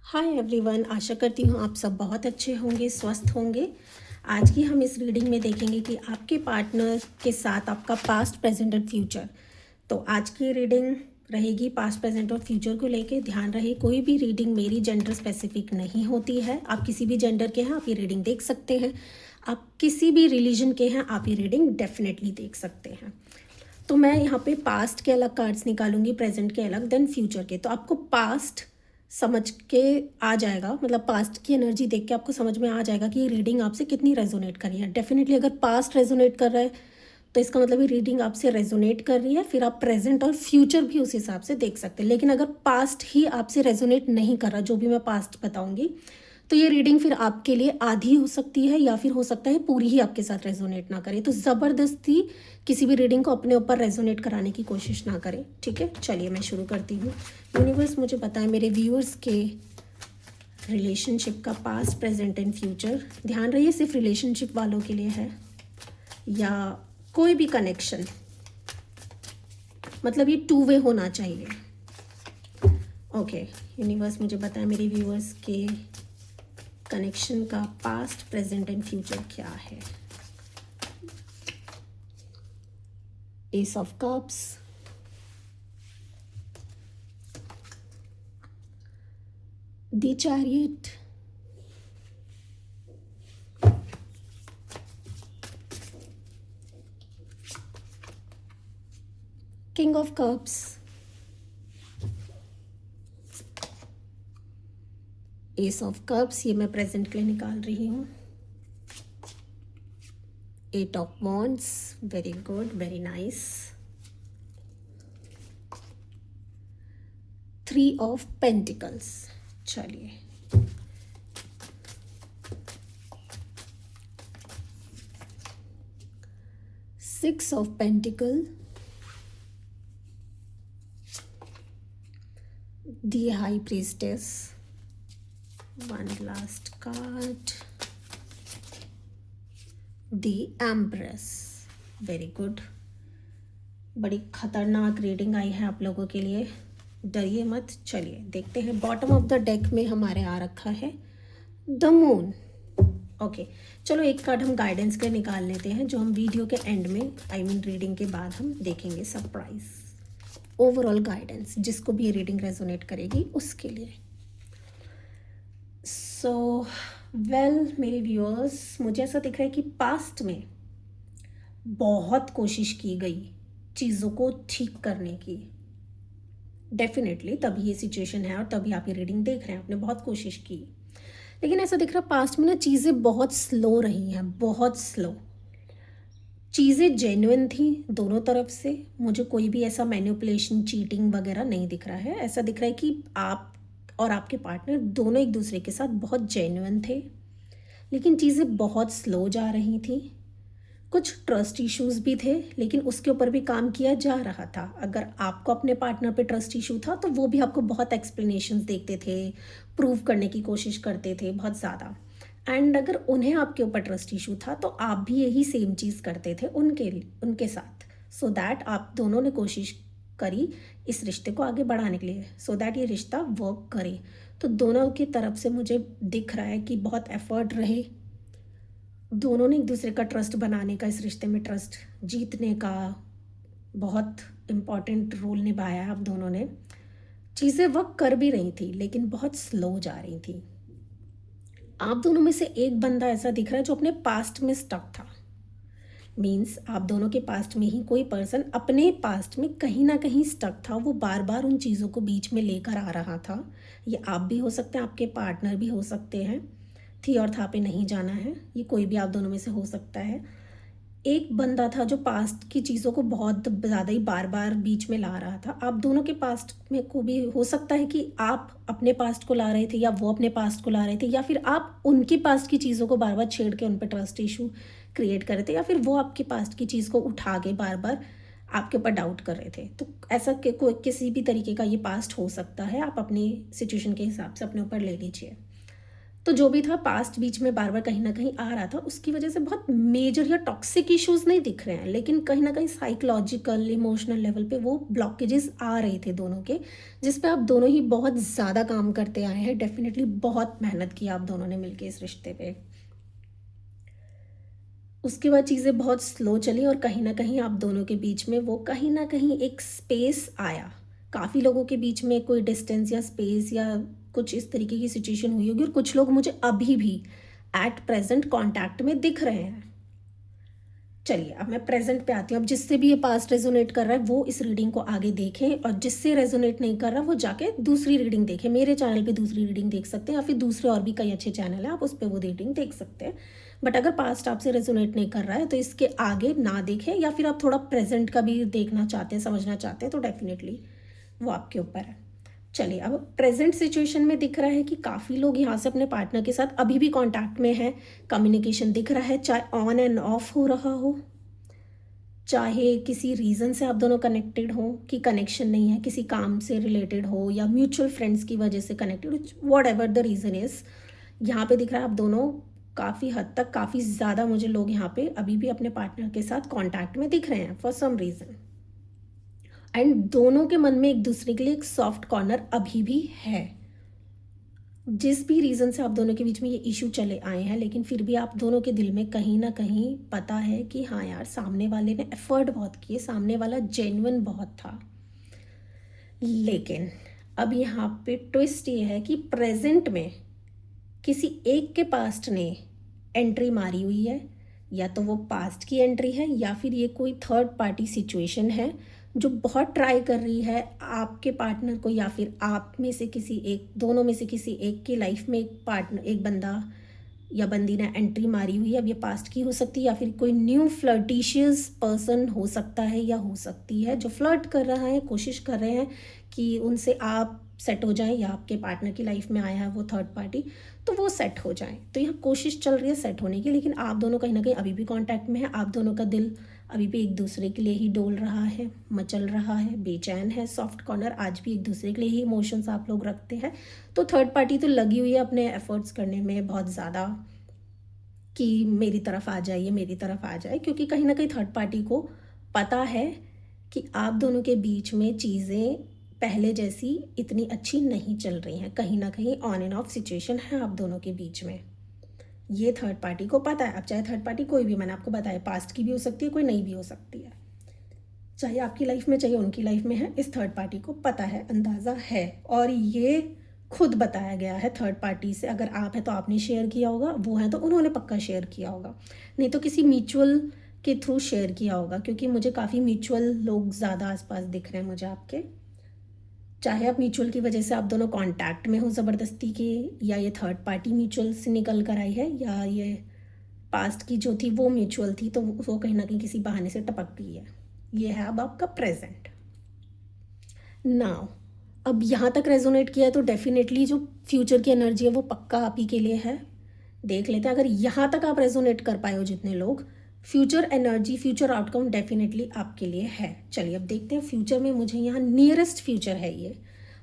Hi everyone, आशा करती हूँ आप सब बहुत अच्छे होंगे, स्वस्थ होंगे। आज की हम इस रीडिंग में देखेंगे कि आपके पार्टनर के साथ आपका पास्ट, प्रेजेंट और फ्यूचर। तो आज की रीडिंग रहेगी पास्ट, प्रेजेंट और फ्यूचर को लेके। ध्यान रहे, कोई भी रीडिंग मेरी जेंडर स्पेसिफिक नहीं होती है। आप किसी भी जेंडर के हैं, आप ये रीडिंग देख सकते हैं। आप किसी भी रिलीजन के हैं, आप ये रीडिंग डेफिनेटली देख सकते हैं। तो मैं यहाँ पे पास्ट के अलग कार्ड्स निकालूंगी, प्रेजेंट के अलग, देन फ्यूचर के। तो आपको पास्ट समझ के आ जाएगा, मतलब पास्ट की एनर्जी देख के आपको समझ में आ जाएगा कि ये रीडिंग आपसे कितनी रेजोनेट कर रही है। डेफिनेटली अगर पास्ट रेजोनेट कर रहा है तो इसका मतलब ये रीडिंग आपसे रेजोनेट कर रही है। फिर आप प्रेजेंट और फ्यूचर भी उस हिसाब से देख सकते हैं। लेकिन अगर पास्ट ही आपसे रेजोनेट नहीं कर रहा, जो भी मैं पास्ट बताऊंगी, तो ये रीडिंग फिर आपके लिए आधी हो सकती है, या फिर हो सकता है पूरी ही आपके साथ रेजोनेट ना करे। तो ज़बरदस्ती किसी भी रीडिंग को अपने ऊपर रेजोनेट कराने की कोशिश ना करें, ठीक है। चलिए मैं शुरू करती हूँ। यूनिवर्स मुझे बताएं मेरे व्यूअर्स के रिलेशनशिप का पास्ट, प्रेजेंट एंड फ्यूचर। ध्यान रहिए, सिर्फ रिलेशनशिप वालों के लिए है या कोई भी कनेक्शन, मतलब ये टू वे होना चाहिए। ओके, यूनिवर्स मुझे बताएं मेरे व्यूअर्स के कनेक्शन का पास्ट, प्रेजेंट एंड फ्यूचर क्या है। Ace of Cups, the Chariot, King of Cups, Ace of Cups, ये मैं प्रेजेंट के लिए निकाल रही हूँ। Eight of Wands, very good, very nice. Three of Pentacles, चलिए। Six of Pentacle, the High Priestess, one last card, the Empress, very good. बड़ी खतरनाक रीडिंग आई है आप लोगों के लिए, डरिए मत। चलिए देखते हैं। बॉटम ऑफ द डेक में हमारे आ रखा है द मून। ओके, चलो एक कार्ड हम गाइडेंस के निकाल लेते हैं, जो हम वीडियो के एंड में, आई मीन रीडिंग के बाद हम देखेंगे। सरप्राइज ओवरऑल गाइडेंस, जिसको भी ये रीडिंग रेजोनेट करेगी उसके लिए। सो मेरे व्यूअर्स, मुझे ऐसा दिख रहा है कि पास्ट में बहुत कोशिश की गई चीज़ों को ठीक करने की। डेफिनेटली तभी ये सिचुएशन है और तभी आप ये रीडिंग देख रहे हैं। आपने बहुत कोशिश की, लेकिन ऐसा दिख रहा है पास्ट में ना चीज़ें बहुत स्लो रही हैं, बहुत स्लो। चीज़ें जेन्युइन थी दोनों तरफ से। मुझे कोई भी ऐसा मैनिपुलेशन, चीटिंग वगैरह नहीं दिख रहा है। ऐसा दिख रहा है कि आप और आपके पार्टनर दोनों एक दूसरे के साथ बहुत जेन्युइन थे, लेकिन चीज़ें बहुत स्लो जा रही थी। कुछ ट्रस्ट इश्यूज भी थे, लेकिन उसके ऊपर भी काम किया जा रहा था। अगर आपको अपने पार्टनर पे ट्रस्ट इशू था तो वो भी आपको बहुत एक्सप्लेनेशंस देखते थे, प्रूव करने की कोशिश करते थे बहुत ज़्यादा। एंड अगर उन्हें आपके ऊपर ट्रस्ट इशू था तो आप भी यही सेम चीज़ करते थे उनके साथ। सो दैट आप दोनों ने कोशिश करी इस रिश्ते को आगे बढ़ाने के लिए, सो दैट ये रिश्ता वर्क करे। तो दोनों की तरफ से मुझे दिख रहा है कि बहुत एफर्ट रहे, दोनों ने एक दूसरे का ट्रस्ट बनाने का, इस रिश्ते में ट्रस्ट जीतने का बहुत इम्पॉर्टेंट रोल निभाया आप दोनों ने। चीज़ें वर्क कर भी रही थी, लेकिन बहुत स्लो जा रही थी। आप दोनों में से एक बंदा ऐसा दिख रहा है जो अपने पास्ट में स्टक था। मीन्स आप दोनों के पास्ट में ही कोई पर्सन अपने पास्ट में कहीं ना कहीं स्टक था। वो बार बार उन चीज़ों को बीच में लेकर आ रहा था। ये आप भी हो सकते हैं, आपके पार्टनर भी हो सकते हैं। थी और था पे नहीं जाना है, ये कोई भी आप दोनों में से हो सकता है। एक बंदा था जो पास्ट की चीज़ों को बहुत ज़्यादा ही बार बार बीच में ला रहा था। आप दोनों के पास्ट में को भी हो सकता है कि आप अपने पास्ट को ला रहे थे, या वो अपने पास्ट को ला रहे थे, या फिर आप उनकी पास्ट की चीज़ों को बार बार छेड़ के उन पर ट्रस्ट इशू क्रिएट कर रहे थे, या फिर वो आपके पास्ट की चीज़ को उठा के बार बार आपके ऊपर डाउट कर रहे थे। तो ऐसा किसी भी तरीके का ये पास्ट हो सकता है। आप अपनी सिचुएशन के हिसाब से अपने ऊपर ले लीजिए। तो जो भी था पास्ट बीच में बार बार कहीं ना कहीं आ रहा था, उसकी वजह से बहुत मेजर या टॉक्सिक इश्यूज नहीं दिख रहे हैं, लेकिन कहीं ना कहीं साइकोलॉजिकल इमोशनल लेवल पे वो ब्लॉकेजेस आ रहे थे दोनों के, जिस पे आप दोनों ही बहुत ज़्यादा काम करते आए हैं। डेफिनेटली बहुत मेहनत की आप दोनों ने मिलकर इस रिश्ते पे। उसके बाद चीज़ें बहुत स्लो चली और कहीं ना कहीं आप दोनों के बीच में वो कहीं ना कहीं एक स्पेस आया। काफ़ी लोगों के बीच में कोई डिस्टेंस या स्पेस या कुछ इस तरीके की सिचुएशन हुई होगी, और कुछ लोग मुझे अभी भी एट प्रेजेंट कांटेक्ट में दिख रहे हैं। चलिए अब मैं प्रेजेंट पे आती हूँ। अब जिससे भी ये पास्ट रेजोनेट कर रहा है वो इस रीडिंग को आगे देखें, और जिससे रेजोनेट नहीं कर रहा वो जाके दूसरी रीडिंग देखें। मेरे चैनल पे दूसरी रीडिंग देख सकते हैं, या फिर दूसरे और भी कई अच्छे चैनल हैं, आप उस पर वो रीडिंग देख सकते हैं। बट अगर पास्ट आपसे रेजोनेट नहीं कर रहा है तो इसके आगे ना देखें, या फिर आप थोड़ा प्रेजेंट का भी देखना चाहते हैं, समझना चाहते हैं, तो डेफिनेटली वो आपके ऊपर है। चलिए अब प्रेजेंट सिचुएशन में दिख रहा है कि काफ़ी लोग यहाँ से अपने पार्टनर के साथ अभी भी कांटेक्ट में हैं। कम्युनिकेशन दिख रहा है, चाहे ऑन एंड ऑफ हो रहा हो, चाहे किसी रीज़न से आप दोनों कनेक्टेड हो कि कनेक्शन नहीं है, किसी काम से रिलेटेड हो या म्यूचुअल फ्रेंड्स की वजह से कनेक्टेड हो, what ever the reason is. यहाँ पे दिख रहा है आप दोनों काफ़ी हद तक, काफ़ी ज़्यादा मुझे लोग यहाँ पे अभी भी अपने पार्टनर के साथ कांटेक्ट में दिख रहे हैं फॉर सम रीज़न। एंड दोनों के मन में एक दूसरे के लिए एक सॉफ्ट कॉर्नर अभी भी है। जिस भी रीज़न से आप दोनों के बीच में ये इशू चले आए हैं, लेकिन फिर भी आप दोनों के दिल में कहीं ना कहीं पता है कि हाँ यार, सामने वाले ने एफर्ट बहुत किए, सामने वाला जेन्युइन बहुत था। लेकिन अब यहाँ पे ट्विस्ट ये है कि प्रेजेंट में किसी एक के पास्ट ने एंट्री मारी हुई है, या तो वो पास्ट की एंट्री है या फिर ये कोई थर्ड पार्टी सिचुएशन है जो बहुत ट्राई कर रही है आपके पार्टनर को, या फिर आप में से किसी एक, दोनों में से किसी एक की लाइफ में एक पार्टनर, एक बंदा या बंदी ने एंट्री मारी हुई है। अब ये पास्ट की हो सकती है या फिर कोई न्यू फ्लर्टिशियस पर्सन हो सकता है या हो सकती है जो फ्लर्ट कर रहा है, कोशिश कर रहे हैं कि उनसे आप सेट हो जाएं, या आपके पार्टनर की लाइफ में आया है वो थर्ड पार्टी तो वो सेट हो जाएं। तो यहाँ कोशिश चल रही है सेट होने की, लेकिन आप दोनों कहीं ना कहीं अभी भी कांटेक्ट में है। आप दोनों का दिल अभी भी एक दूसरे के लिए ही डोल रहा है, मचल रहा है, बेचैन है। सॉफ्ट कॉर्नर आज भी एक दूसरे के लिए ही इमोशंस आप लोग रखते हैं। तो थर्ड पार्टी तो लगी हुई है अपने एफर्ट्स करने में बहुत ज़्यादा कि मेरी तरफ आ जाइए, मेरी तरफ आ जाए, क्योंकि कहीं ना कहीं थर्ड पार्टी को पता है कि आप दोनों के बीच में चीज़ें पहले जैसी इतनी अच्छी नहीं चल रही हैं। कहीं ना कहीं ऑन एंड ऑफ सिचुएशन है आप दोनों के बीच में, ये थर्ड पार्टी को पता है। अब चाहे थर्ड पार्टी कोई भी, मैंने आपको बताया पास्ट की भी हो सकती है, कोई नई भी हो सकती है, चाहे आपकी लाइफ में चाहे उनकी लाइफ में है, इस थर्ड पार्टी को पता है, अंदाज़ा है। और ये खुद बताया गया है थर्ड पार्टी से। अगर आप हैं तो आपने शेयर किया होगा, वो हैं तो उन्होंने पक्का शेयर किया होगा, नहीं तो किसी म्यूचुअल के थ्रू शेयर किया होगा, क्योंकि मुझे काफ़ी म्यूचुअल लोग ज़्यादा आसपास दिख रहे हैं मुझे आपके। चाहे आप म्यूचुअल की वजह से आप दोनों कांटेक्ट में हो ज़बरदस्ती के, या ये थर्ड पार्टी म्यूचुअल से निकल कर आई है, या ये पास्ट की जो थी वो म्यूचुअल थी तो वो कहीं ना कहीं किसी बहाने से टपक गई है। ये है अब आपका प्रेजेंट। नाउ अब यहाँ तक रेजोनेट किया है तो डेफिनेटली जो फ्यूचर की एनर्जी है वो पक्का आप ही के लिए है। देख लेते हैं अगर यहाँ तक आप रेजोनेट कर पाए हो जितने लोग, future energy, future outcome definitely आपके लिए है। चलिए अब देखते हैं फ्यूचर में। मुझे यहाँ नियरेस्ट फ्यूचर है ये,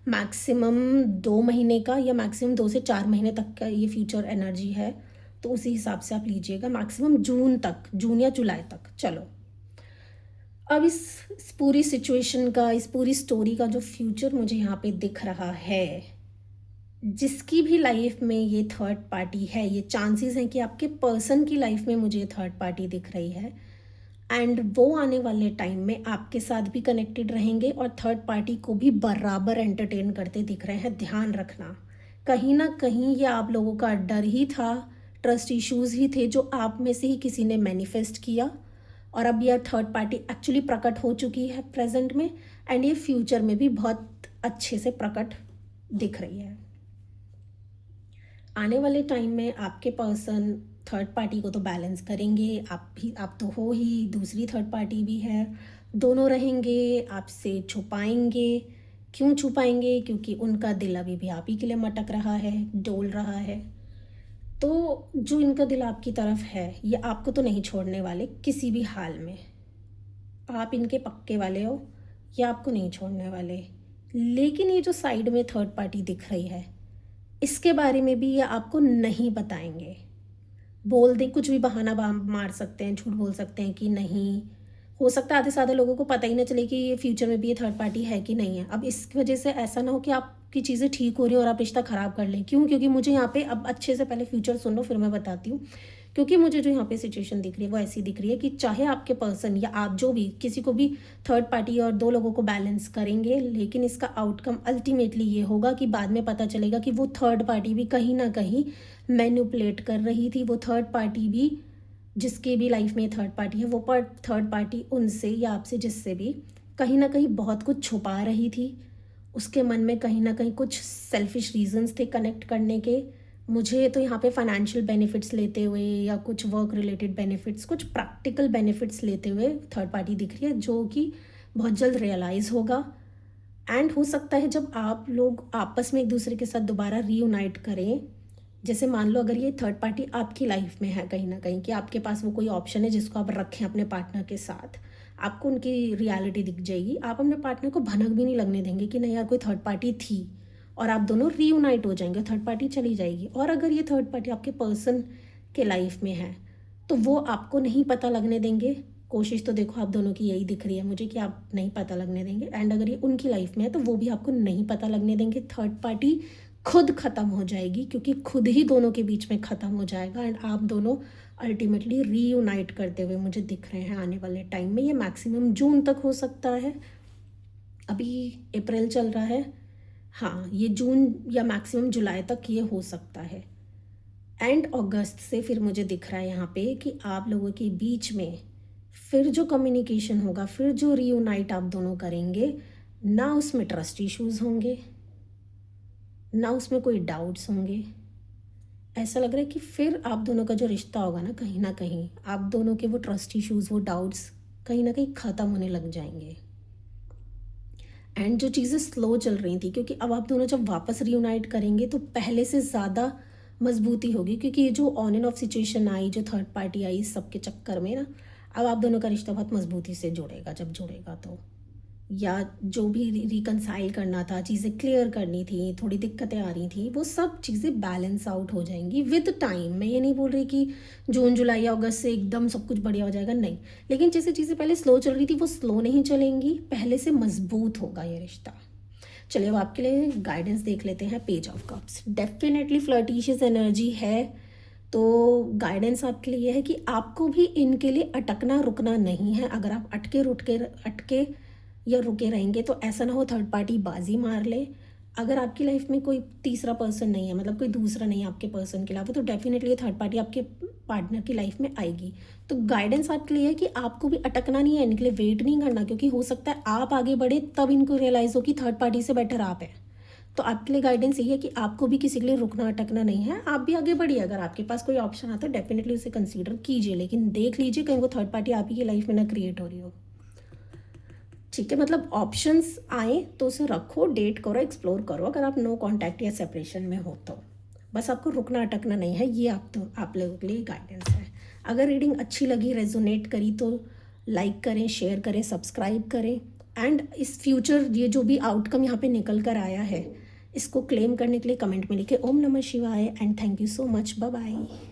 मैक्सिमम 2 महीने का या मैक्सिमम 2 से 4 महीने तक का ये फ्यूचर एनर्जी है, तो उसी हिसाब से आप लीजिएगा। मैक्सिमम जून तक, जून या जुलाई तक। चलो अब इस पूरी सिचुएशन का, इस पूरी स्टोरी का जो फ्यूचर मुझे यहाँ पे दिख रहा है, जिसकी भी लाइफ में ये थर्ड पार्टी है, ये चांसेस हैं कि आपके पर्सन की लाइफ में मुझे थर्ड पार्टी दिख रही है, एंड वो आने वाले टाइम में आपके साथ भी कनेक्टेड रहेंगे और थर्ड पार्टी को भी बराबर एंटरटेन करते दिख रहे हैं। ध्यान रखना, कहीं ना कहीं ये आप लोगों का डर ही था, ट्रस्ट इश्यूज ही थे जो आप में से ही किसी ने मैनिफेस्ट किया, और अब यह थर्ड पार्टी एक्चुअली प्रकट हो चुकी है प्रेजेंट में, एंड ये फ्यूचर में भी बहुत अच्छे से प्रकट दिख रही है। आने वाले टाइम में आपके पर्सन थर्ड पार्टी को तो बैलेंस करेंगे, आप तो हो ही, दूसरी थर्ड पार्टी भी है, दोनों रहेंगे, आपसे छुपाएंगे। क्यों छुपाएंगे? क्योंकि उनका दिल अभी भी आप ही के लिए मटक रहा है, डोल रहा है। तो जो इनका दिल आपकी तरफ है ये आपको तो नहीं छोड़ने वाले किसी भी हाल में। आप इनके पक्के वाले हो, ये आपको नहीं छोड़ने वाले। लेकिन ये जो साइड में थर्ड पार्टी दिख रही है, इसके बारे में भी ये आपको नहीं बताएंगे। बोल दें, कुछ भी बहाना मार सकते हैं, झूठ बोल सकते हैं कि नहीं। हो सकता है आधे से ज़्यादा लोगों को पता ही ना चले कि ये फ्यूचर में भी ये थर्ड पार्टी है कि नहीं है। अब इसकी वजह से ऐसा ना हो कि आपकी चीज़ें ठीक हो रही हो और आप रिश्ता ख़राब कर लें। क्यों? क्योंकि मुझे यहाँ पे, अब अच्छे से पहले फ्यूचर सुन लो फिर मैं बताती हूँ। क्योंकि मुझे जो यहाँ पे सिचुएशन दिख रही है वो ऐसी दिख रही है कि चाहे आपके पर्सन या आप जो भी किसी को भी थर्ड पार्टी और दो लोगों को बैलेंस करेंगे, लेकिन इसका आउटकम अल्टीमेटली ये होगा कि बाद में पता चलेगा कि वो थर्ड पार्टी भी कहीं ना कहीं मैनिपुलेट कर रही थी। वो थर्ड पार्टी भी, जिसके भी लाइफ में थर्ड पार्टी है, वो थर्ड पार्टी उनसे या आपसे, जिससे भी कहीं ना कहीं बहुत कुछ छुपा रही थी। उसके मन में कहीं ना कहीं कुछ सेल्फिश रीजंस थे कनेक्ट करने के। मुझे तो यहाँ पे फाइनेंशियल बेनिफिट्स लेते हुए या कुछ वर्क रिलेटेड बेनिफिट्स, कुछ प्रैक्टिकल बेनिफिट्स लेते हुए थर्ड पार्टी दिख रही है, जो कि बहुत जल्द रियलाइज़ होगा। एंड हो सकता है जब आप लोग आपस में एक दूसरे के साथ दोबारा रीयूनाइट करें, जैसे मान लो अगर ये थर्ड पार्टी आपकी लाइफ में है कहीं ना कहीं, कि आपके पास वो कोई ऑप्शन है जिसको आप रखें अपने पार्टनर के साथ, आपको उनकी रियलिटी दिख जाएगी। आप अपने पार्टनर को भनक भी नहीं लगने देंगे कि नहीं यार कोई थर्ड पार्टी थी, और आप दोनों रीयूनाइट हो जाएंगे, थर्ड पार्टी चली जाएगी। और अगर ये थर्ड पार्टी आपके पर्सन के लाइफ में है तो वो आपको नहीं पता लगने देंगे। कोशिश तो देखो आप दोनों की यही दिख रही है मुझे कि आप नहीं पता लगने देंगे। एंड अगर ये उनकी लाइफ में है तो वो भी आपको नहीं पता लगने देंगे। थर्ड पार्टी खुद ख़त्म हो जाएगी, क्योंकि खुद ही दोनों के बीच में ख़त्म हो जाएगा। एंड आप दोनों अल्टीमेटली रीयूनाइट करते हुए मुझे दिख रहे हैं आने वाले टाइम में। ये मैक्सिमम जून तक हो सकता है, अभी अप्रैल चल रहा है। हाँ, ये जून या मैक्सिमम जुलाई तक ये हो सकता है। एंड अगस्त से फिर मुझे दिख रहा है यहाँ पे कि आप लोगों के बीच में फिर जो कम्युनिकेशन होगा, फिर जो रीयूनाइट आप दोनों करेंगे, ना उसमें ट्रस्ट इश्यूज़ होंगे, ना उसमें कोई डाउट्स होंगे। ऐसा लग रहा है कि फिर आप दोनों का जो रिश्ता होगा ना कहीं आप दोनों के वो ट्रस्ट इश्यूज़, वो डाउट्स कहीं ना कहीं ख़त्म होने लग जाएंगे। एंड जो चीज़ें स्लो चल रही थी, क्योंकि अब आप दोनों जब वापस रीयूनाइट करेंगे तो पहले से ज़्यादा मजबूती होगी, क्योंकि ये जो ऑन एंड ऑफ सिचुएशन आई, जो थर्ड पार्टी आई, इस सब के चक्कर में ना अब आप दोनों का रिश्ता बहुत मजबूती से जुड़ेगा। जब जुड़ेगा तो, या जो भी रिकनसाइल करना था, चीज़ें क्लियर करनी थी, थोड़ी दिक्कतें आ रही थी, वो सब चीज़ें बैलेंस आउट हो जाएंगी विद टाइम। मैं ये नहीं बोल रही कि जून जुलाई या अगस्त से एकदम सब कुछ बढ़िया हो जाएगा, नहीं। लेकिन जैसे चीज़ें पहले स्लो चल रही थी वो स्लो नहीं चलेंगी, पहले से मजबूत होगा ये रिश्ता। चलिए अब आपके लिए गाइडेंस देख लेते हैं। Page of Cups, definitely flirtatious energy है। तो गाइडेंस आपके लिए है कि आपको भी इनके लिए अटकना रुकना नहीं है। अगर आप अटके या रुके रहेंगे तो ऐसा ना हो थर्ड पार्टी बाजी मार ले। अगर आपकी लाइफ में कोई तीसरा पर्सन नहीं है, मतलब कोई दूसरा नहीं है आपके पर्सन के अलावा, तो डेफिनेटली थर्ड पार्टी आपके पार्टनर की लाइफ में आएगी। तो गाइडेंस आपके लिए है कि आपको भी अटकना नहीं है, इनके लिए वेट नहीं करना, क्योंकि हो सकता है आप आगे बढ़े तब इनको रियलाइज़ हो कि थर्ड पार्टी से बेटर आप है। तो आपके लिए गाइडेंस यही है कि आपको भी किसी के लिए रुकना अटकना नहीं है, आप भी आगे बढ़िए। अगर आपके पास कोई ऑप्शन आता है डेफिनेटली उसे कंसीडर कीजिए, लेकिन देख लीजिए कहीं वो थर्ड पार्टी आप ही की लाइफ में ना क्रिएट हो रही हो। ठीक है, मतलब ऑप्शंस आए तो उसे रखो, डेट करो, एक्सप्लोर करो, अगर आप नो कांटेक्ट या सेपरेशन में हो तो। बस आपको रुकना अटकना नहीं है, ये आप लोगों के लिए गाइडेंस है। अगर रीडिंग अच्छी लगी, रेजोनेट करी तो लाइक करें, शेयर करें, सब्सक्राइब करें। एंड इस फ्यूचर ये जो भी आउटकम यहाँ पे निकल कर आया है, इसको क्लेम करने के लिए कमेंट में लिखे ओम नमः शिवाय and thank you so much. Bye bye.